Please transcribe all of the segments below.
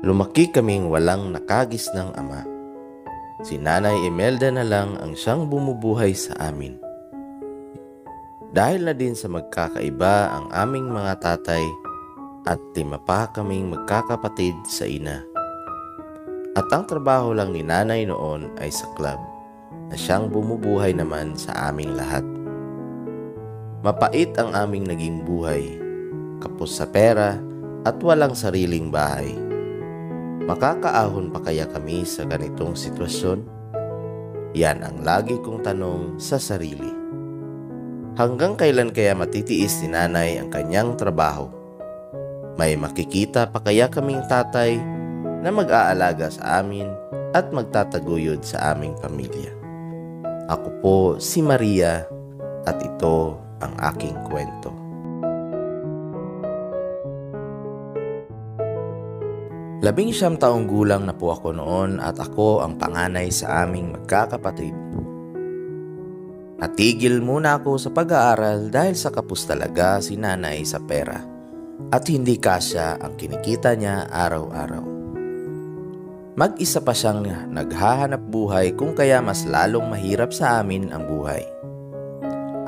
Lumaki kaming walang nakagis ng ama. Si Nanay Imelda na lang ang siyang bumubuhay sa amin. Dahil na din sa magkakaiba ang aming mga tatay at 5 pa kaming magkakapatid sa ina. At ang trabaho lang ni Nanay noon ay sa club na siyang bumubuhay naman sa aming lahat. Mapait ang aming naging buhay, kapos sa pera at walang sariling bahay. Makakaahon pa kaya kami sa ganitong sitwasyon? Yan ang lagi kong tanong sa sarili. Hanggang kailan kaya matitiis ni Nanay ang kanyang trabaho? May makikita pa kaya kaming tatay na mag-aalaga sa amin at magtataguyod sa aming pamilya? Ako po si Maria at ito ang aking kwento. Labing-siyam taong gulang na po ako noon at ako ang panganay sa aming magkakapatid. Natigil muna ako sa pag-aaral dahil sa kapos talaga si Nanay sa pera at hindi kasya ang kinikita niya araw-araw. Mag-isa pa siyang naghahanap buhay kung kaya mas lalong mahirap sa amin ang buhay.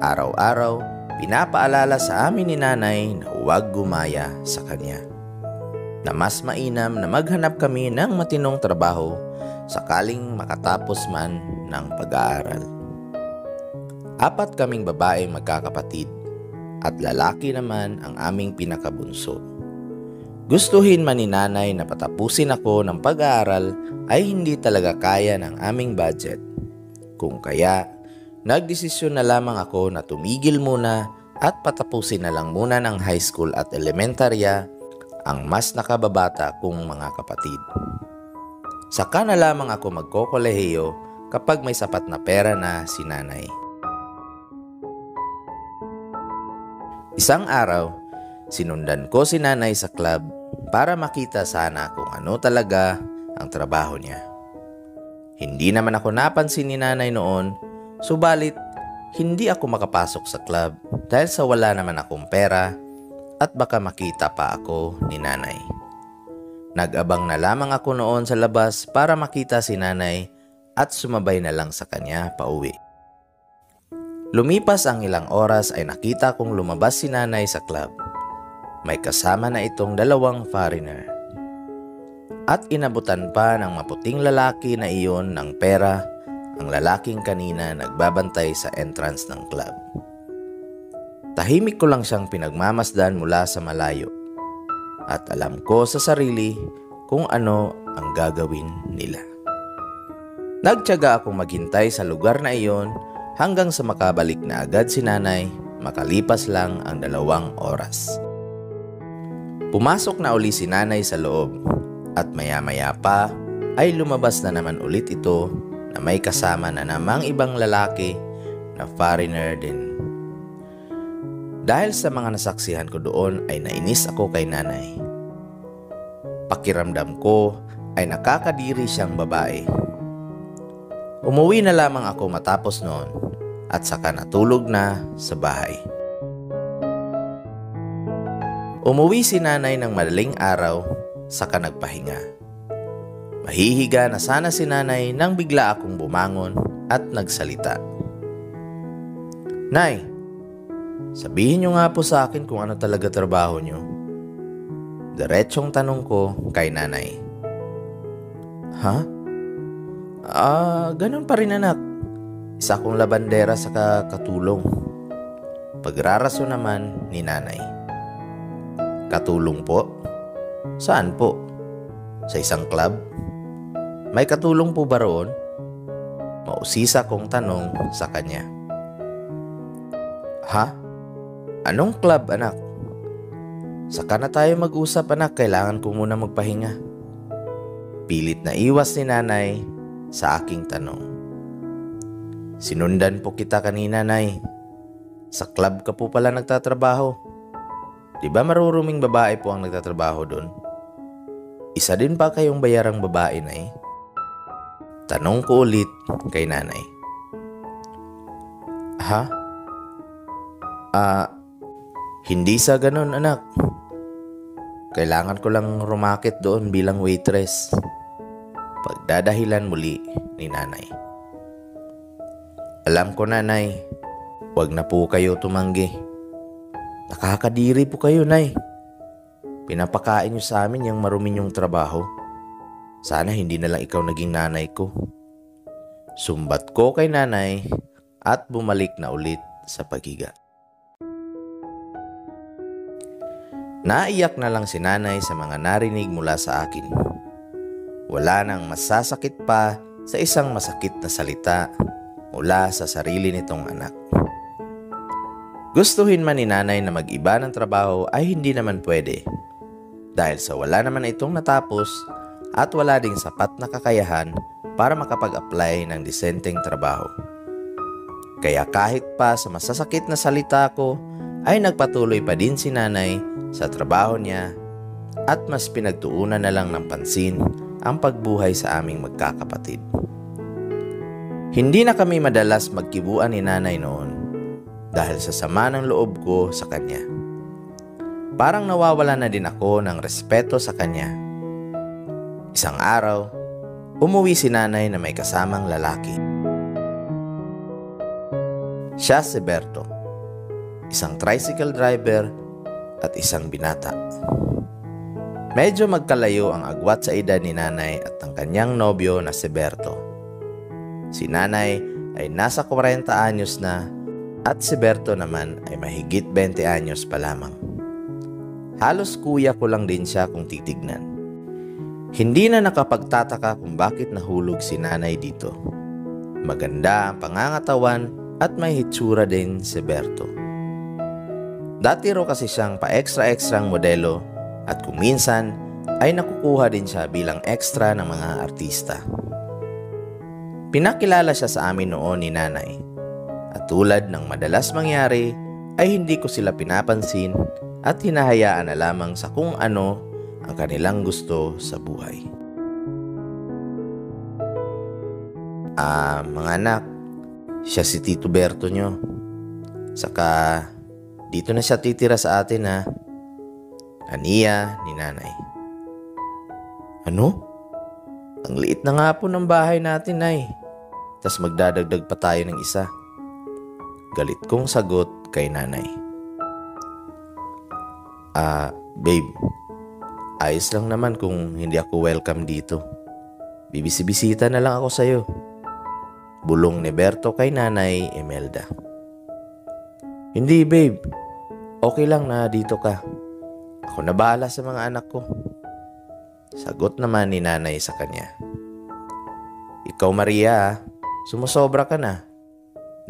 Araw-araw, pinapaalala sa amin ni Nanay na huwag gumaya sa kanya, na mas mainam na maghanap kami ng matinong trabaho sakaling makatapos man ng pag-aaral. 4 kaming babaeng magkakapatid at lalaki naman ang aming pinakabunso. Gustuhin man ni Nanay na patapusin ako ng pag-aaral ay hindi talaga kaya ng aming budget. Kung kaya, nagdesisyon na lamang ako na tumigil muna at patapusin na lang muna ng high school at elementarya ang mas nakababata kong mga kapatid. Saka na lamang ako magkokolehiyo kapag may sapat na pera na si Nanay. Isang araw, sinundan ko si Nanay sa club para makita sana kung ano talaga ang trabaho niya. Hindi naman ako napansin ni Nanay noon, subalit hindi ako makapasok sa club dahil sa wala naman akong pera at baka makita pa ako ni Nanay. Nag-abang na lamang ako noon sa labas para makita si Nanay at sumabay na lang sa kanya pauwi. Lumipas ang ilang oras ay nakita kong lumabas si Nanay sa club. May kasama na itong 2 foreigner. At inabutan pa ng maputing lalaki na iyon ng pera ang lalaking kanina nagbabantay sa entrance ng club. Tahimik ko lang siyang pinagmamasdan mula sa malayo. At alam ko sa sarili kung ano ang gagawin nila. Nagtiyaga akong maghintay sa lugar na iyon hanggang sa makabalik na agad si Nanay, makalipas lang ang 2 oras. Pumasok na uli si Nanay sa loob at maya-maya pa ay lumabas na naman ulit ito na may kasama na namang ibang lalaki na foreigner din. Dahil sa mga nasaksihan ko doon ay nainis ako kay Nanay. Pakiramdam ko ay nakakadiri siyang babae. Umuwi na lamang ako matapos noon at saka natulog na sa bahay. Umuwi si Nanay ng madaling araw saka nagpahinga. Mahihiga na sana si Nanay nang bigla akong bumangon at nagsalita. "Nay, sabihin niyo nga po sa akin kung ano talaga trabaho niyo." Diretsong tanong ko kay Nanay. "Ha? Ganun pa rin anak. Isa akong labandera sa katulong." Pagrarason naman ni Nanay. "Katulong po? Saan po? Sa isang club? May katulong po ba roon?" Mausisa kong tanong sa kanya. "Ha? Anong club anak? Saka na tayo mag-usap anak, kailangan ko muna magpahinga." Pilit na iwas ni Nanay sa aking tanong. "Sinundan po kita kanina, Nay. Sa club ka po pala nagtatrabaho. Di ba maruruming babae po ang nagtatrabaho doon? Isa din pa kayong bayarang babae, Nay?" Tanong ko ulit kay Nanay. "Ha? Hindi sa ganun anak. Kailangan ko lang rumakit doon bilang waitress. Pagdadahilan muli ni nanay. Alam ko, nanay, wag na po kayo tumanggi. Nakakadiri po kayo, nay. Pinapakain niyo sa amin yung marumi niyong trabaho. Sana hindi na lang ikaw naging nanay ko. Sumbat ko kay nanay at bumalik na ulit sa paghiga. Naiyak na lang si nanay sa mga narinig mula sa akin. Wala nang masasakit pa sa isang masakit na salita mula sa sarili nitong anak. Gustuhin man ni nanay na mag-iba ng trabaho ay hindi naman pwede. Dahil sa wala naman itong natapos at wala ding sapat na kakayahan para makapag-apply ng disenteng trabaho. Kaya kahit pa sa masasakit na salita ko ay nagpatuloy pa din si nanay sa trabaho niya at mas pinagtuunan na lang ng pansin ang pagbuhay sa aming magkakapatid. Hindi na kami madalas magkibuan ni nanay noon dahil sa sama ng loob ko sa kanya. Parang nawawala na din ako ng respeto sa kanya. Isang araw, umuwi si nanay na may kasamang lalaki. Siya si Berto, isang tricycle driver at isang binata. Medyo magkalayo ang agwat sa edad ni nanay at ang kanyang nobyo na si Berto. Si nanay ay nasa 40 anyos na at si Berto naman ay mahigit 20 anyos pa lamang. Halos kuya ko lang din siya kung titignan. Hindi na nakapagtataka kung bakit nahulog si nanay dito. Maganda ang pangangatawan at may hitsura din si Berto. Dati ro kasi siyang pa-extra-extrang modelo at kung minsan ay nakukuha din siya bilang extra ng mga artista. Pinakilala siya sa amin noon ni nanay at tulad ng madalas mangyari ay hindi ko sila pinapansin at hinahayaan na lamang sa kung ano ang kanilang gusto sa buhay. Mga anak, siya si Tito Berto nyo. Saka dito na siya titira sa atin, ha? Aniya ni nanay. Ano? Ang liit na nga po ng bahay natin, nay. Tas magdadagdag pa tayo ng isa. Galit kong sagot kay nanay. Babe, ayos lang naman kung hindi ako welcome dito. Bibisi-bisita na lang ako sa'yo. Bulong ni Berto kay nanay Imelda. Hindi, babe. Okay lang na dito ka. Ako na bahala sa mga anak ko. Sagot naman ni nanay sa kanya. Ikaw, Maria, sumusobra ka na.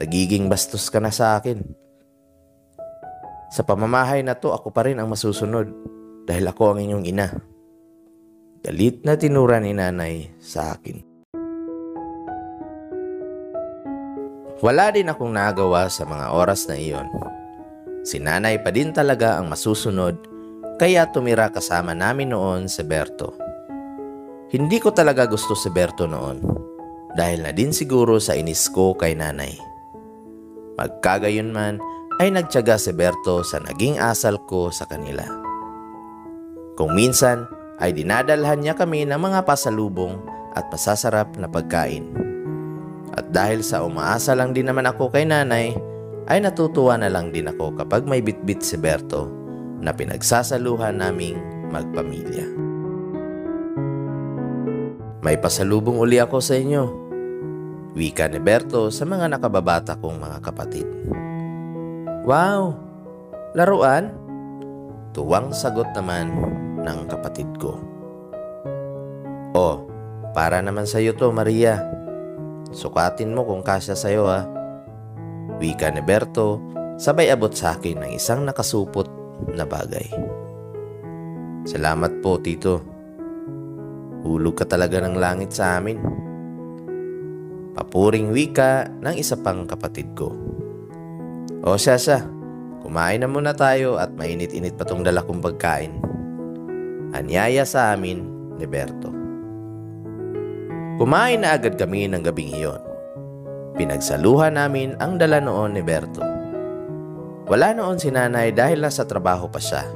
Nagiging bastos ka na sa akin. Sa pamamahay na to, ako pa rin ang masusunod dahil ako ang inyong ina. Galit na tinura ni nanay sa akin. Wala din akong nagawa sa mga oras na iyon. Si nanay pa din talaga ang masusunod, kaya tumira kasama namin noon si Berto. Hindi ko talaga gusto si Berto noon, dahil na din siguro sa inis ko kay nanay. Magkagayon man ay nagtiyaga si Berto sa naging asal ko sa kanila. Kung minsan ay dinadalhan niya kami ng mga pasalubong at masasarap na pagkain. At dahil sa umaasa lang din naman ako kay nanay, ay natutuwa na lang din ako kapag may bitbit si Berto na pinagsasaluhan naming magpamilya. May pasalubong uli ako sa inyo, wika ni Berto sa mga nakababata kong mga kapatid. Wow! Laruan? Tuwang sagot naman ng kapatid ko. Oh, para naman sa'yo to, Maria. Sukatin mo kung kasya sa'yo, ha. Wika ni Berto, sabay abot sa akin ng isang nakasupot na bagay. Salamat po, Tito. Hulog ka talaga ng langit sa amin. Papuring wika ng isa pang kapatid ko. O siya, kumain na muna tayo at mainit-init pa tong dala kong pagkain. Anyaya sa amin ni Berto. Kumain na agad kami ng gabing iyon. Pinagsaluhan namin ang dala noon ni Berto. Wala noon si nanay dahil nasa trabaho pa siya,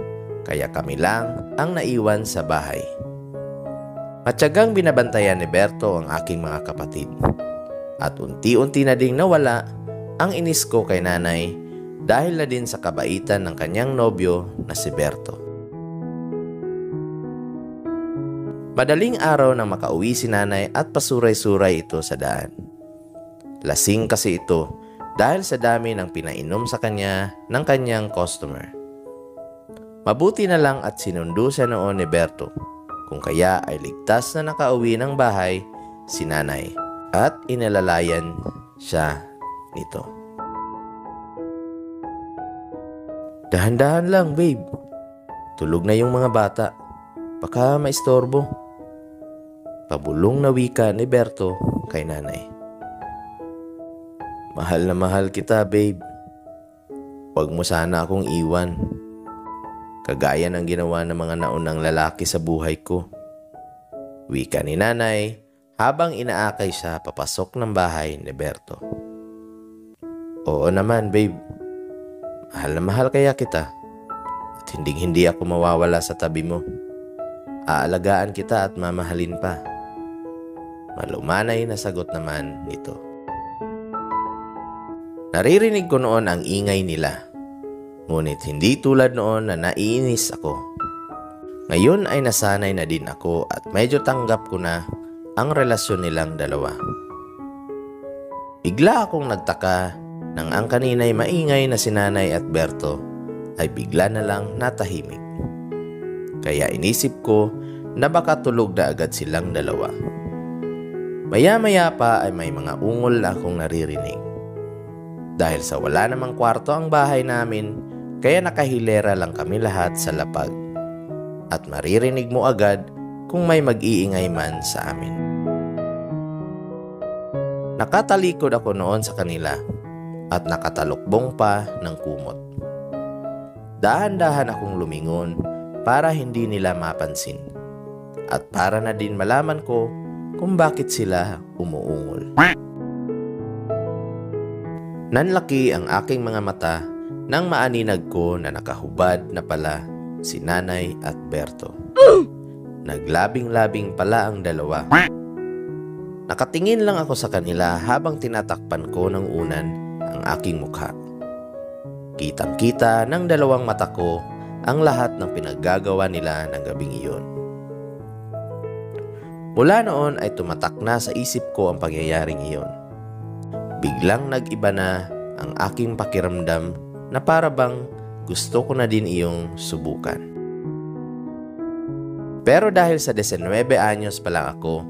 kaya kami lang ang naiwan sa bahay. Matyagang binabantayan ni Berto ang aking mga kapatid. At unti-unti na ding nawala ang inis ko kay nanay dahil na din sa kabaitan ng kanyang nobyo na si Berto. Madaling araw nang makauwi si nanay at pasuray-suray ito sa daan. Lasing kasi ito dahil sa dami ng pinainom sa kanya ng kanyang customer. Mabuti na lang at sinundo siya noon ni Berto, kung kaya ay ligtas na nakauwi ng bahay si nanay at inalalayan siya nito. Dahan-dahan lang, babe. Tulog na yung mga bata. Baka maistorbo. Pabulong na wika ni Berto kay nanay. Mahal na mahal kita, babe. Huwag mo sana akong iwan. Kagaya ng ginawa ng mga naunang lalaki sa buhay ko. Wika ni nanay habang inaakay siya papasok ng bahay ni Berto. Oo naman, babe. Mahal na mahal kaya kita. At hindi ako mawawala sa tabi mo. Aalagaan kita at mamahalin pa. Malumanay na sagot naman nito. Naririnig ko noon ang ingay nila. Ngunit hindi tulad noon na naiinis ako. Ngayon ay nasanay na din ako at medyo tanggap ko na ang relasyon nilang dalawa. Bigla akong nagtaka nang ang kanina'y maingay na si nanay at Berto ay bigla na lang natahimik. Kaya inisip ko na baka tulog na agad silang dalawa. Maya-maya pa ay may mga ungol na akong naririnig. Dahil sa wala namang kwarto ang bahay namin, kaya nakahilera lang kami lahat sa lapag. At maririnig mo agad kung may mag-iingay man sa amin. Nakatalikod ako noon sa kanila at nakatalukbong pa ng kumot. Dahan-dahan akong lumingon para hindi nila mapansin. At para na din malaman ko kung bakit sila umuungol. Nanlaki ang aking mga mata nang maaninag ko na nakahubad na pala si nanay at Berto. Naglabing-labing pala ang dalawa. Nakatingin lang ako sa kanila habang tinatakpan ko ng unan ang aking mukha. Kitang-kita ng dalawang mata ko ang lahat ng pinaggagawa nila ng gabing iyon. Mula noon ay tumatak na sa isip ko ang pangyayaring iyon. Biglang nag-iba na ang aking pakiramdam na para bang gusto ko na din iyong subukan. Pero dahil sa 19 anyos pa lang ako,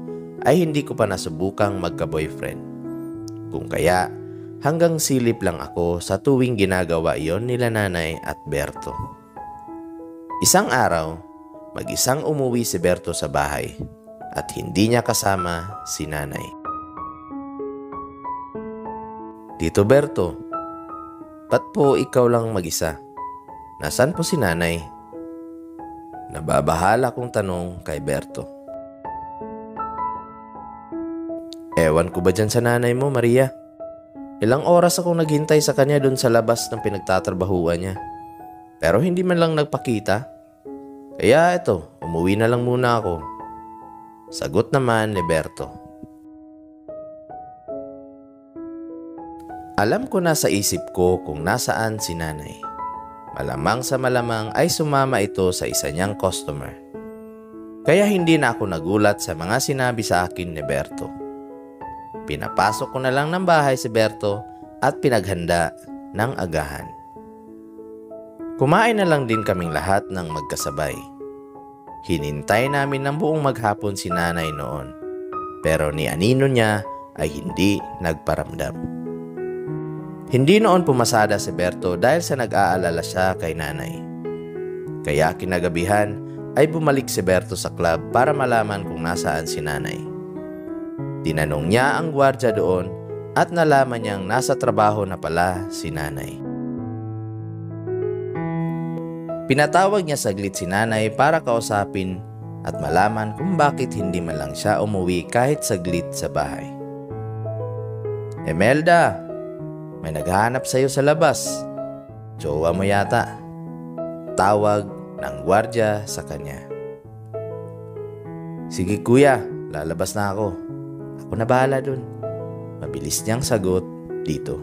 ay hindi ko pa nasubukang magka-boyfriend. Kung kaya, hanggang silip lang ako sa tuwing ginagawa iyon nila nanay at Berto. Isang araw, mag-isang umuwi si Berto sa bahay at hindi niya kasama si nanay. Tito Berto, ba't po ikaw lang mag-isa? Nasaan po si nanay? Nababahala kong tanong kay Berto. Ewan ko ba dyan sa nanay mo, Maria? Ilang oras akong naghintay sa kanya dun sa labas ng pinagtatrabahuan niya. Pero hindi man lang nagpakita. Kaya eto, umuwi na lang muna ako. Sagot naman ni Berto. Alam ko na sa isip ko kung nasaan si nanay. Malamang sa malamang ay sumama ito sa isa niyang customer. Kaya hindi na ako nagulat sa mga sinabi sa akin ni Berto. Pinapasok ko na lang ng bahay si Berto at pinaghanda ng agahan. Kumain na lang din kaming lahat ng magkasabay. Hinintay namin ng buong maghapon si nanay noon. Pero ni anino niya ay hindi nagparamdam. Hindi noon pumasada si Berto dahil sa nag-aalala siya kay nanay. Kaya kinagabihan ay bumalik si Berto sa club para malaman kung nasaan si nanay. Tinanong niya ang gwardya doon at nalaman niyang nasa trabaho na pala si nanay. Pinatawag niya saglit si nanay para kausapin at malaman kung bakit hindi man lang siya umuwi kahit saglit sa bahay. Emelda, may naghahanap sa'yo sa labas. Jowa mo yata. Tawag ng gwardiya sa kanya. "Sige kuya, lalabas na ako. Ako na bahala dun." Mabilis niyang sagot dito.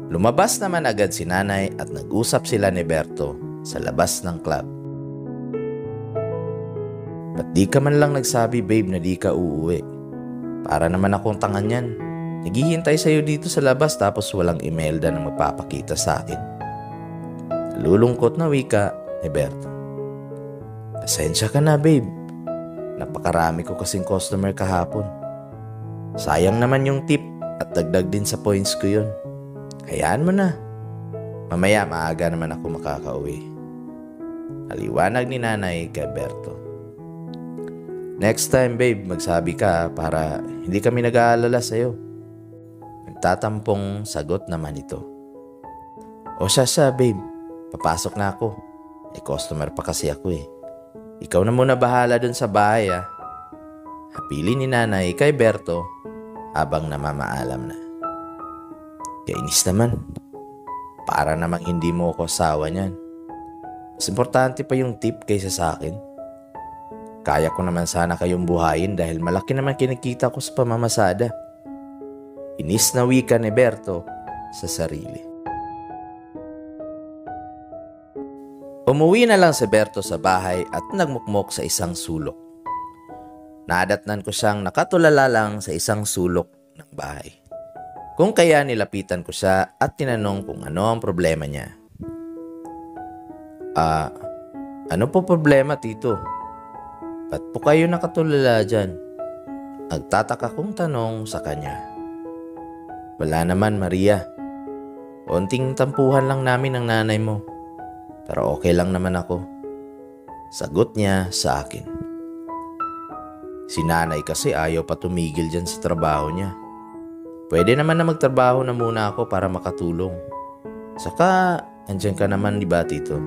Lumabas naman agad si nanay at nag-usap sila ni Berto sa labas ng club. "Ba't di ka man lang nagsabi babe na di ka uuwi? Para naman akong tangan yan. Naghihintay sa'yo dito sa labas tapos walang Imelda na magpapakita sa akin." Nalulungkot na wika ni Berto. "Pasensya ka na babe. Napakarami ko kasing customer kahapon. Sayang naman yung tip at dagdag din sa points ko yun. Hayaan mo na. Mamaya maaga naman ako makakauwi." Aliwanag ni nanay kay Berto. "Next time babe, magsabi ka para hindi kami nag-aalala sa'yo." Nagtatampong sagot naman ito. "O siya babe, papasok na ako. May customer pa kasi ako eh. Ikaw na muna bahala dun sa bahay ah." Hapili ni nanay kay Berto habang namamaalam na. Kainis naman. Para namang hindi mo ako asawa niyan. Mas importante pa yung tip kaysa sa akin. Kaya ko naman sana kayong buhayin dahil malaki naman kinikita ko sa pamamasada. Inis na wika ni Berto sa sarili. Umuwi na lang si Berto sa bahay at nagmukmok sa isang sulok. Nadatnan ko siyang nakatulala lang sa isang sulok ng bahay. Kung kaya nilapitan ko siya at tinanong kung ano ang problema niya. Ano po problema tito? Ba't po kayo nakatulala dyan?" Nagtataka kong tanong sa kanya. "Wala naman Maria. Konting tampuhan lang namin ng nanay mo. Pero okay lang naman ako." Sagot niya sa akin. Si nanay kasi ayaw pa tumigil dyan sa trabaho niya. Pwede naman na magtrabaho na muna ako para makatulong. Saka, andyan ka naman di ba tito?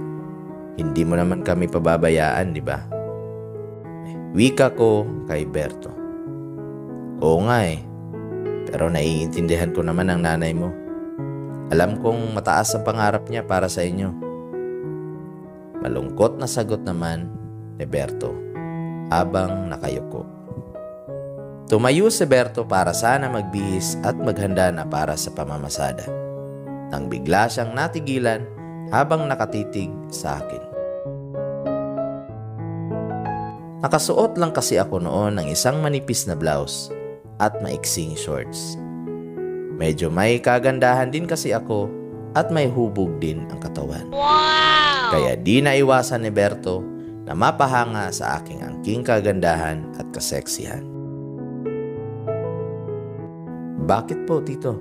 Hindi mo naman kami pababayaan di ba? Wika ko kay Berto. Oo nga eh. Pero naiintindihan ko naman ang nanay mo. Alam kong mataas ang pangarap niya para sa inyo. Malungkot na sagot naman ni Berto habang nakayuko. Tumayo si Berto para sana magbihis at maghanda na para sa pamamasada. Nang bigla siyang natigilan habang nakatitig sa akin. Nakasuot lang kasi ako noon ng isang manipis na blouse at maiksing shorts. Medyo may kagandahan din kasi ako at may hubog din ang katawan. Wow! Kaya di naiwasan ni Berto na mapahanga sa aking angking kagandahan at kaseksihan. Bakit po tito?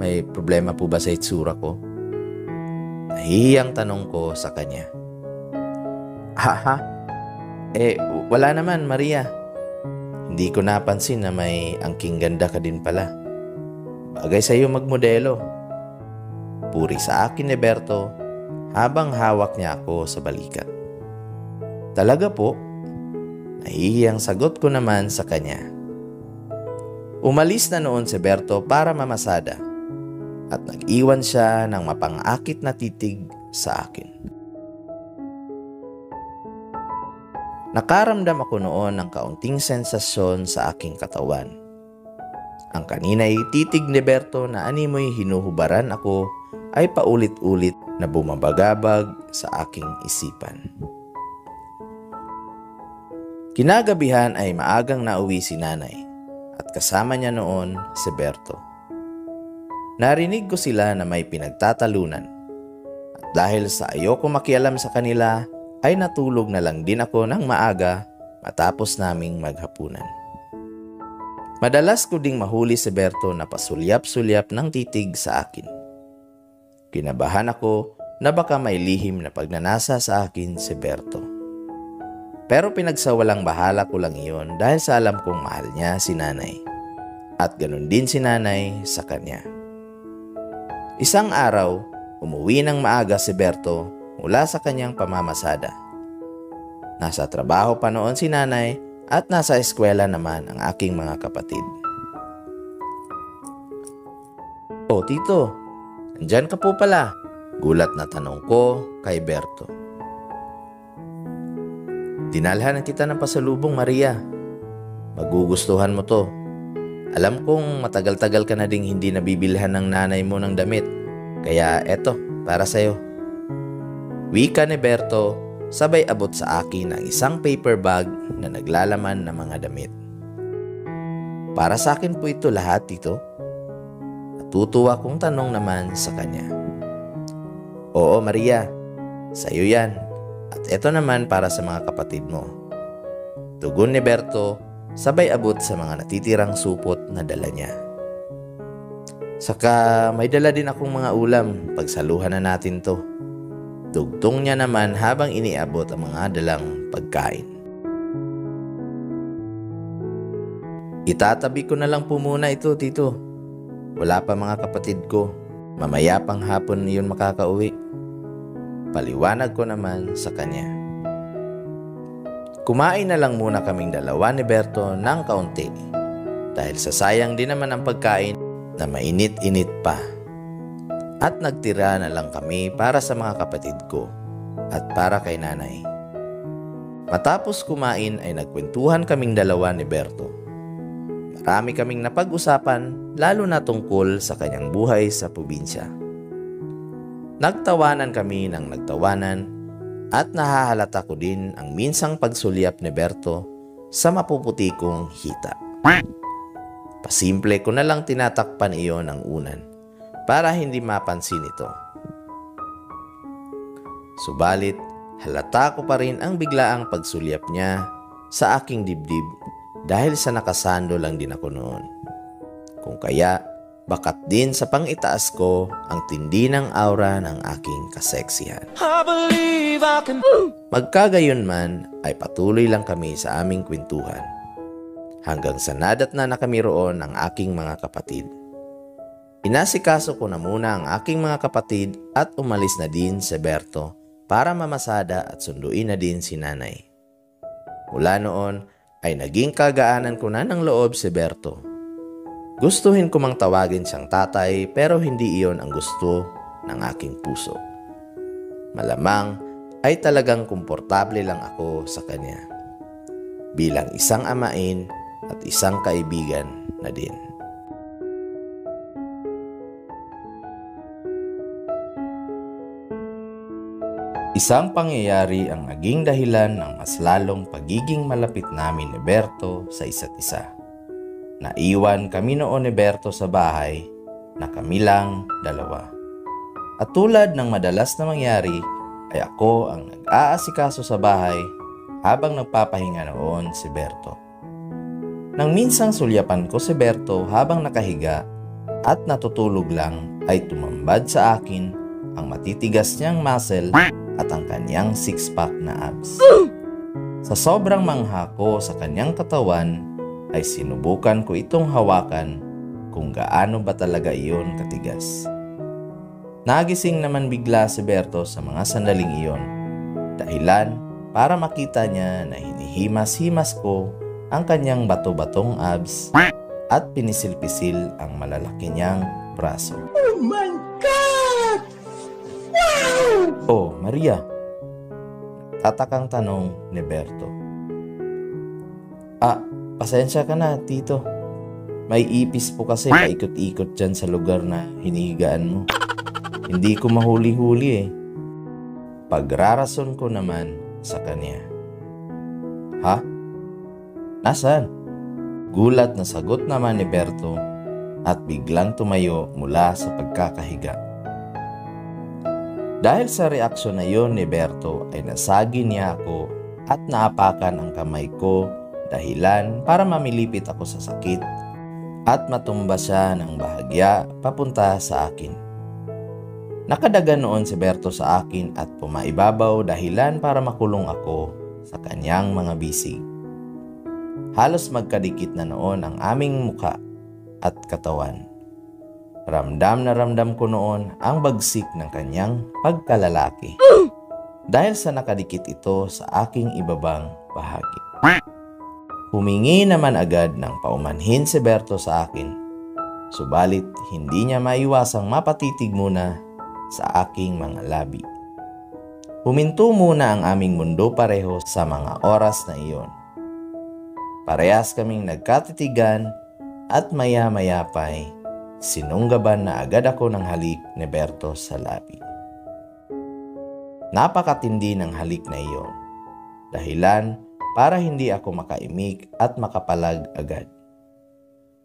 May problema po ba sa itsura ko? Nahihiyang tanong ko sa kanya. Haha? Wala naman Maria. Hindi ko napansin na may angking ganda ka din pala. Bagay sa iyo magmodelo. Puri sa akin ni Berto habang hawak niya ako sa balikat. Talaga po? Nahihiyang sagot ko naman sa kanya. Umalis na noon si Berto para mamasada at nag-iwan siya ng mapang-akit na titig sa akin. Nakaramdam ako noon ng kaunting sensasyon sa aking katawan. Ang kanina'y titig ni Berto na animoy hinuhubaran ako ay paulit-ulit na bumabagabag sa aking isipan. Kinagabihan ay maagang nauwi si nanay at kasama niya noon si Berto. Narinig ko sila na may pinagtatalunan at dahil sa ayoko makialam sa kanila ay natulog na lang din ako ng maaga matapos naming maghapunan. Madalas ko ding mahuli si Berto na pasulyap-sulyap ng titig sa akin. Kinabahan ako na baka may lihim na pagnanasa sa akin si Berto. Pero pinagsawalang bahala ko lang iyon dahil sa alam kong mahal niya si nanay. At ganun din si nanay sa kanya. Isang araw, umuwi ng maaga si Berto mula sa kanyang pamamasada. Nasa trabaho pa noon si nanay at nasa eskwela naman ang aking mga kapatid. "Oh tito, nandyan ka po pala?" Gulat na tanong ko kay Berto. Dinalhan kita ng pasalubong, Maria. Magugustuhan mo to. Alam kong matagal-tagal ka na ding hindi nabibilhan ng nanay mo ng damit. Kaya eto, para sa'yo. Wika ni Berto, sabay abot sa akin ang isang paper bag na naglalaman ng mga damit. Para sa akin po ito lahat, Tito. Natutuwa kong tanong naman sa kanya. Oo, Maria. Sa'yo yan. At eto naman para sa mga kapatid mo. Tugon ni Berto, sabay abot sa mga natitirang supot na dala niya. Saka may dala din akong mga ulam, pagsaluhan na natin to. Dugtong niya naman habang iniabot ang mga dalang pagkain. Itatabi ko na lang po muna ito, Tito. Wala pa mga kapatid ko. Mamaya pang hapon yun makakauwi. Paliwanag ko naman sa kanya. Kumain na lang muna kaming dalawa ni Berto ng kaunti. Dahil sa sayang din naman ang pagkain na mainit-init pa. At nagtira na lang kami para sa mga kapatid ko at para kay nanay. Matapos kumain ay nagkwentuhan kaming dalawa ni Berto. Marami kaming napag-usapan lalo na tungkol sa kanyang buhay sa probinsya. Nagtawanan kami ng nagtawanan at nahahalata ko din ang minsang pagsulyap ni Berto sa mapuputi kong hita. Pasimple ko na lang tinatakpan iyon ng unan para hindi mapansin ito. Subalit, halata ko pa rin ang biglaang pagsulyap niya sa aking dibdib dahil sa nakasando lang din ako noon. Kung kaya, bakat din sa pangitaas ko ang tindi ng aura ng aking kaseksihan. Magkagayon man ay patuloy lang kami sa aming kwentuhan hanggang sa nadatna na kami roon ang aking mga kapatid. Inasikaso ko na muna ang aking mga kapatid at umalis na din si Berto para mamasada at sunduin na din si nanay. Mula noon ay naging kagaanan ko na ng loob si Berto. Gustuhin ko mang tawagin siyang tatay pero hindi iyon ang gusto ng aking puso. Malamang ay talagang komportable lang ako sa kanya. Bilang isang amain at isang kaibigan na din. Isang pangyayari ang naging dahilan ng mas lalong pagiging malapit namin ni Berto sa isa't isa. Naiwan kami noon ni Berto sa bahay na kami lang dalawa. At tulad ng madalas na mangyari ay ako ang nag-aasikaso sa bahay habang nagpapahinga noon si Berto. Nang minsang sulyapan ko si Berto habang nakahiga at natutulog lang ay tumambad sa akin ang matitigas niyang muscle at ang kanyang six-pack na abs. Sa sobrang mangha ko sa kanyang katawan ay sinubukan ko itong hawakan kung gaano ba talaga iyon katigas. Nagising naman bigla si Berto sa mga sandaling iyon, dahilan para makita niya na hinihimas-himas ko ang kanyang bato-batong abs at pinisil-pisil ang malalaki niyang braso. Oh my God! Wow! Oh, Maria, tatakang tanong ni Berto. Pasensya ka na, Tito. May ipis po kasi paikot-ikot dyan sa lugar na hinihigaan mo. Hindi ko mahuli-huli eh. Pagrarason ko naman sa kanya. Ha? Nasaan? Gulat na sagot naman ni Berto at biglang tumayo mula sa pagkakahiga. Dahil sa reaksyon na yon ni Berto ay nasagi niya ako at naapakan ang kamay ko dahilan para mamilipit ako sa sakit at matumba siya ng bahagya papunta sa akin. Nakadaga noon si Berto sa akin at pumaibabaw dahilan para makulong ako sa kanyang mga bisig. Halos magkadikit na noon ang aming muka at katawan. Ramdam na ramdam ko noon ang bagsik ng kanyang pagkalalaki dahil sa nakadikit ito sa aking ibabang bahagi. Humingi naman agad ng paumanhin si Berto sa akin, subalit hindi niya maiwasang mapatitig muna sa aking mga labi. Huminto muna ang aming mundo pareho sa mga oras na iyon. Parehas kaming nagkatitigan at maya-maya pa'y sinunggaban na agad ako ng halik ni Berto sa labi. Napakatindi ng halik na iyon, dahilan para hindi ako makaimik at makapalag agad.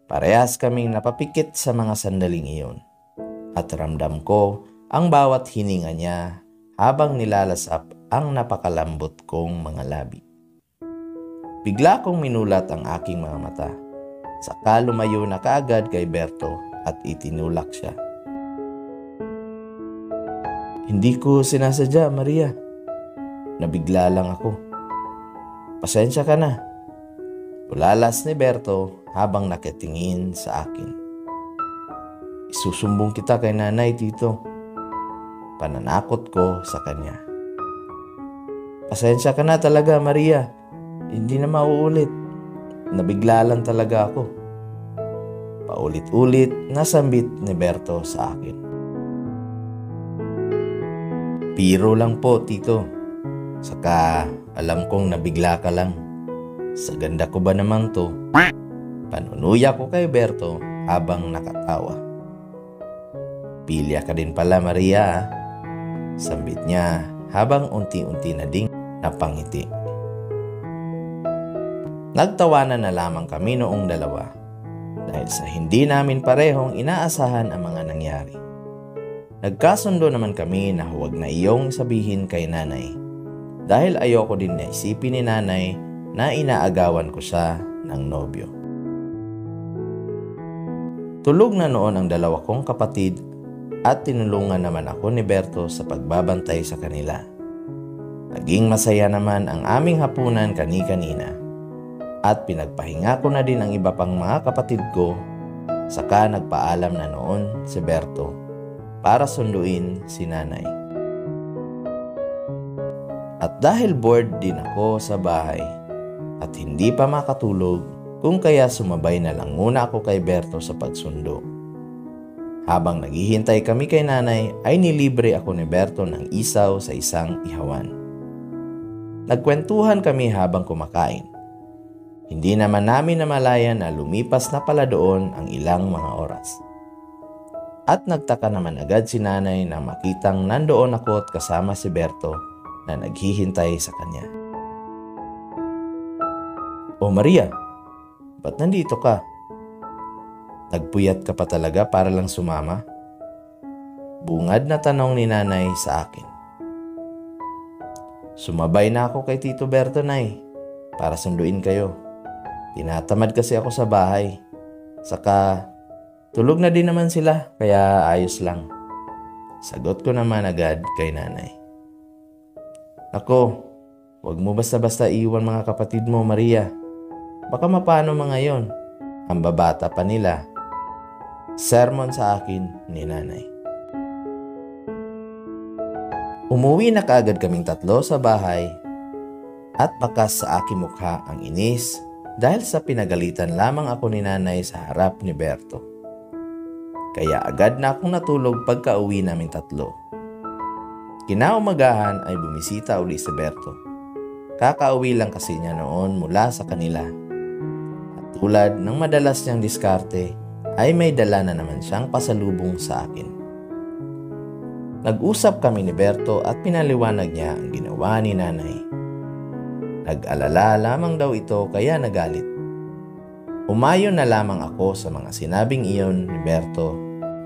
Parehas kaming napapikit sa mga sandaling iyon at ramdam ko ang bawat hininga niya habang nilalasap ang napakalambot kong mga labi. Bigla kong minulat ang aking mga mata. Saka lumayo na kaagad kay Berto at itinulak siya. Hindi ko sinasadya, Maria. Nabigla lang ako. Pasensya ka na. Ulalas ni Berto habang nakatingin sa akin. Isusumbong kita kay nanay, tito. Pananakot ko sa kanya. Pasensya ka na talaga, Maria. Hindi na mauulit. Nabigla lang talaga ako. Paulit-ulit nasambit ni Berto sa akin. Biro lang po, tito. Saka alam kong nabigla ka lang. Sa ganda ko ba naman to? Panunuya ko kay Berto habang nakatawa. Pilya ka din pala, Maria. Sambit niya habang unti-unti na ding napangiti. Nagtawanan na lamang kami noong dalawa dahil sa hindi namin parehong inaasahan ang mga nangyari. Nagkasundo naman kami na huwag na iyong sabihin kay nanay dahil ayoko din na isipin ni nanay na inaagawan ko siya ng nobyo. Tulog na noon ang dalawa kong kapatid at tinulungan naman ako ni Berto sa pagbabantay sa kanila. Naging masaya naman ang aming hapunan kani-kanina at pinagpahinga ko na din ang iba pang mga kapatid ko, saka nagpaalam na noon si Berto para sunduin si nanay. At dahil bored din ako sa bahay at hindi pa makatulog, kung kaya sumabay na lang muna ako kay Berto sa pagsundo. Habang naghihintay kami kay nanay ay nilibre ako ni Berto ng isaw sa isang ihawan. Nagkwentuhan kami habang kumakain. Hindi naman namin namalayan na lumipas na pala doon ang ilang mga oras. At nagtaka naman agad si nanay na makitang nandoon ako at kasama si Berto na naghihintay sa kanya. "O Maria, ba't nandito ka? Nagpuyat ka pa talaga para lang sumama?" Bungad na tanong ni nanay sa akin. "Sumabay na ako kay Tito Berto, nay, para sunduin kayo. Tinatamad kasi ako sa bahay. Saka tulog na din naman sila, kaya ayos lang." Sagot ko naman agad kay nanay. "Ako, wag mo basta-basta iwan mga kapatid mo, Maria. Baka mapano mga yon. Ang babata pa nila." Sermon sa akin ni nanay. Umuwi na kaagad kaming tatlo sa bahay at bakas sa aking mukha ang inis dahil sa pinagalitan lamang ako ni nanay sa harap ni Berto. Kaya agad na akong natulog pagka-uwi naming tatlo. Kinaumagahan ay bumisita uli si Berto. Kakauwi lang kasi niya noon mula sa kanila. At tulad ng madalas niyang diskarte, ay may dala na naman siyang pasalubong sa akin. Nag-usap kami ni Berto at pinaliwanag niya ang ginawa ni nanay. Nag-alala lamang daw ito kaya nagalit. Umayon na lamang ako sa mga sinabing iyon ni Berto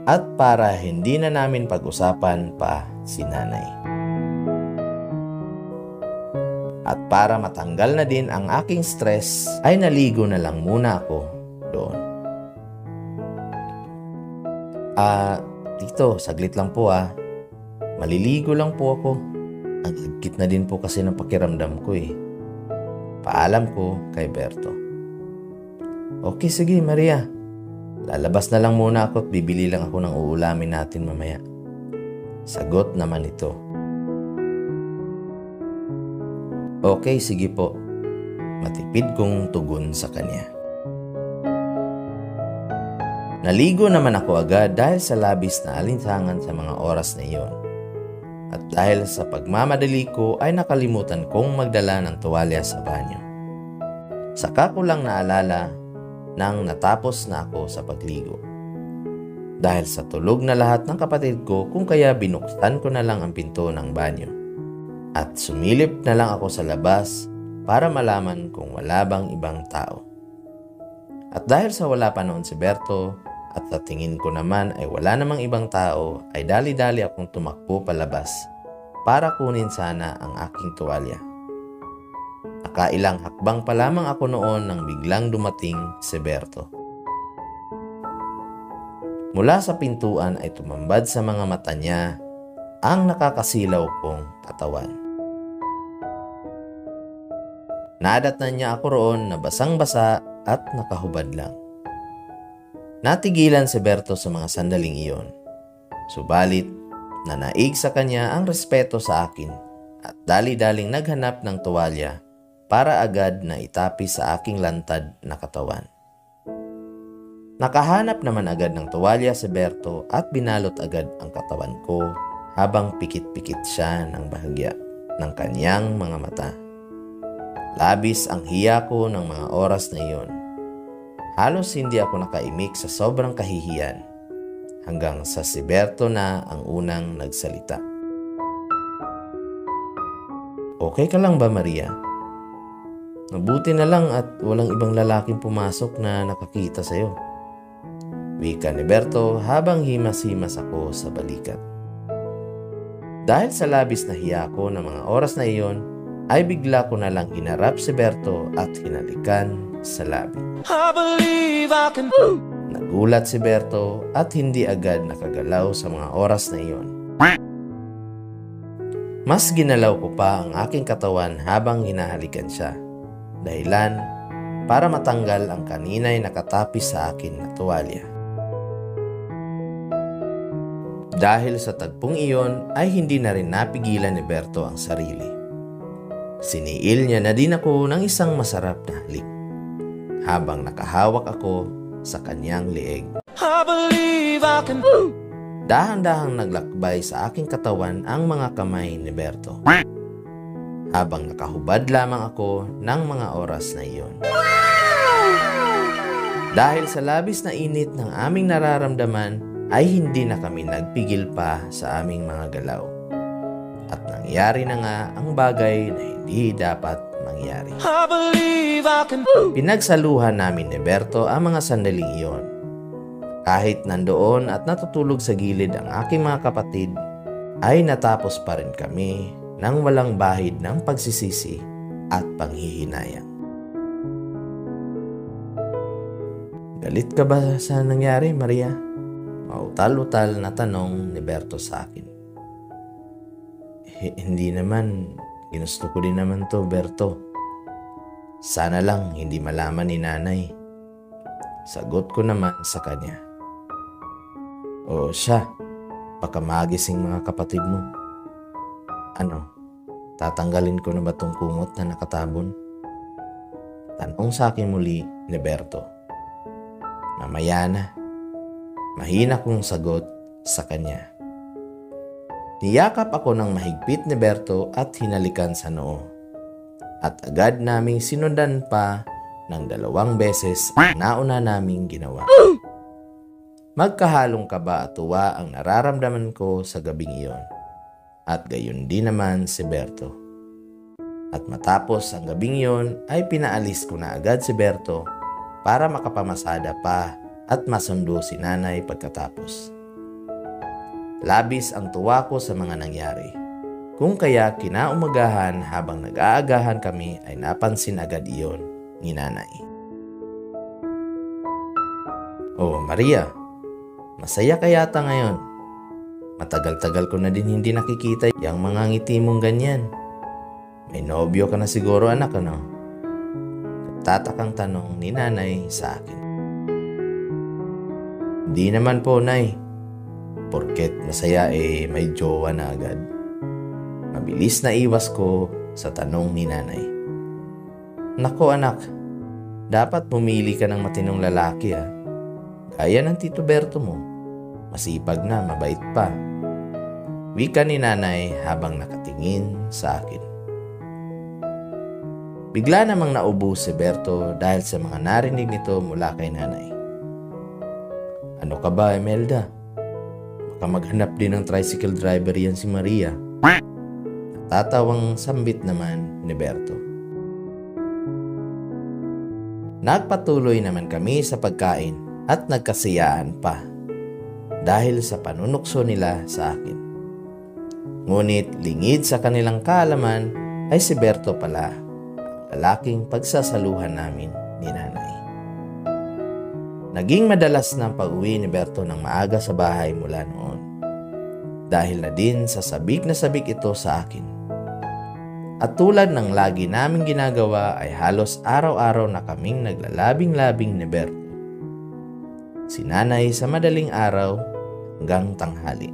at para hindi na namin pag-usapan pa si nanay. At para matanggal na din ang aking stress ay naligo na lang muna ako doon. Tito, saglit lang po Maliligo lang po ako. Ang higpit na din po kasi ng pakiramdam ko Paalam ko kay Berto. Okay, sige Maria. Lalabas na lang muna ako at bibili lang ako ng uulamin natin mamaya. Sagot naman ito. Okay, sige po. Matipid kong tugon sa kanya. Naligo naman ako agad dahil sa labis na alinsangan sa mga oras na iyon. At dahil sa pagmamadali ko ay nakalimutan kong magdala ng tuwalya sa banyo. Saka ko lang naalala nang natapos na ako sa pagligo. Dahil sa tulog na lahat ng kapatid ko, kung kaya binuksan ko na lang ang pinto ng banyo. At sumilip na lang ako sa labas para malaman kung wala bang ibang tao. At dahil sa wala pa noon si Berto at sa tingin ko naman ay wala namang ibang tao, ay dali-dali akong tumakbo palabas para kunin sana ang aking tuwalya. Nakailang hakbang pa lamang ako noon nang biglang dumating si Berto. Mula sa pintuan ay tumambad sa mga mata niya ang nakakasilaw kong katawan. Nadatnan niya ako roon na basang-basa at nakahubad lang. Natigilan si Berto sa mga sandaling iyon. Subalit, nanaig sa kanya ang respeto sa akin at dali-daling naghanap ng tuwalya para agad na itapi sa aking lantad na katawan. Nakahanap naman agad ng tuwalya si Berto at binalot agad ang katawan ko habang pikit-pikit siya ng bahagya ng kanyang mga mata. Labis ang hiya ko ng mga oras na iyon. Halos hindi ako nakaimik sa sobrang kahihiyan hanggang sa si Berto na ang unang nagsalita. Okay ka lang ba, Maria? Mabuti na lang at walang ibang lalaking pumasok na nakakita sa'yo. Wika ni Berto habang himas-himas ako sa balikat. Dahil sa labis na hiya ko ng mga oras na iyon, ay bigla ko na lang hinarap si Berto at hinalikan sa labi. Nagulat si Berto at hindi agad nakagalaw sa mga oras na iyon. Mas ginalaw ko pa ang aking katawan habang hinahalikan siya. Dahilan para matanggal ang kanina'y nakatapis sa akin na tuwalya. Dahil sa tagpong iyon ay hindi na rin napigilan ni Berto ang sarili. Siniil niya na din ako ng isang masarap na halik habang nakahawak ako sa kanyang leeg. Dahan-dahang naglakbay sa aking katawan ang mga kamay ni Berto habang nakahubad lamang ako ng mga oras na iyon. Dahil sa labis na init ng aming nararamdaman ay hindi na kami nagpigil pa sa aming mga galaw. At nangyari na nga ang bagay na hindi dapat mangyari. Pinagsaluhan namin ni Berto ang mga sandaling iyon. Kahit nandoon at natutulog sa gilid ang aking mga kapatid, ay natapos pa rin kami nang walang bahid ng pagsisisi at panghihinayang. Galit ka ba sa nangyari, Maria? Mautal-utal na tanong ni Berto sa akin. Hindi naman, ginusto ko din naman to, Berto. Sana lang hindi malaman ni nanay. Sagot ko naman sa kanya. O siya, baka magising mga kapatid mo. Ano, tatanggalin ko na ba tong kumot na nakatabon? Tanong sa akin muli ni Berto. Mamaya na. Mahina kong sagot sa kanya. Niyakap ako ng mahigpit ni Berto at hinalikan sa noo. At agad naming sinundan pa ng 2 beses ang nauna naming ginawa. Magkahalong kaba at tuwa ang nararamdaman ko sa gabing iyon. At gayon din naman si Berto. At matapos ang gabing iyon ay pinaalis ko na agad si Berto para makapamasada pa at masundo si nanay pagkatapos. Labis ang tuwa ko sa mga nangyari. Kung kaya kinaumagahan habang nag-aagahan kami ay napansin agad iyon ni nanay. Oh, Maria, masaya ka yata ngayon. Matagal-tagal ko na din hindi nakikita yung mga ngiti mong ganyan. May nobyo ka na siguro, anak, ano? Nagtatakang tanong ni nanay sa akin. Di naman po, Nay. Porket masaya may jowa na agad. Mabilis na iwas ko sa tanong ni nanay. Nako anak, dapat pumili ka ng matinong lalaki ha. Gaya ng Tito Berto mo. Masipag na, mabait pa. Wika ni nanay habang nakatingin sa akin. Bigla namang naubo si Berto dahil sa mga narinig nito mula kay nanay. Ano ka ba, Imelda? Baka maghanap din ng tricycle driver yan si Maria. Natatawang sambit naman ni Berto. Nagpatuloy naman kami sa pagkain at nagkasiyaan pa dahil sa panunukso nila sa akin. Ngunit lingid sa kanilang kaalaman ay si Berto pala ang lalaking pagsasaluhan namin ni nanay. Naging madalas ng pag-uwi ni Berto ng maaga sa bahay mula noon dahil na din sa sabik na sabik ito sa akin. At tulad ng lagi naming ginagawa ay halos araw-araw na kaming naglalabing-labing ni Berto. Si nanay sa madaling araw hanggang tanghali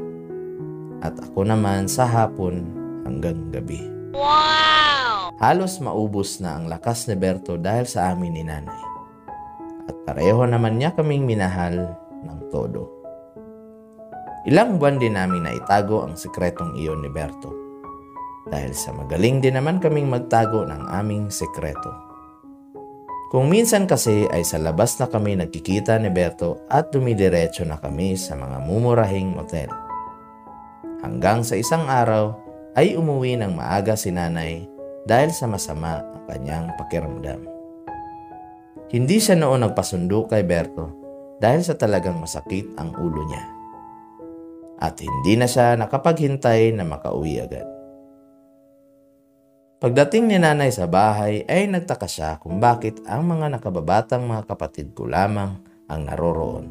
at ako naman sa hapon hanggang gabi. Wow! Halos maubos na ang lakas ni Berto dahil sa amin ni nanay. At pareho naman niya kaming minahal ng todo. Ilang buwan din namin na itago ang sikretong iyon ni Berto. Dahil sa magaling din naman kaming magtago ng aming sekreto. Kung minsan kasi ay sa labas na kami nagkikita ni Berto at dumidiretso na kami sa mga mumurahing motel. Hanggang sa isang araw ay umuwi ng maaga si nanay dahil sa masama ang kanyang pakiramdam. Hindi siya noon nagpasundo kay Berto dahil sa talagang masakit ang ulo niya. At hindi na siya nakapaghintay na makauwi agad. Pagdating ni nanay sa bahay ay nagtaka siya kung bakit ang mga nakababatang mga kapatid ko lamang ang naroroon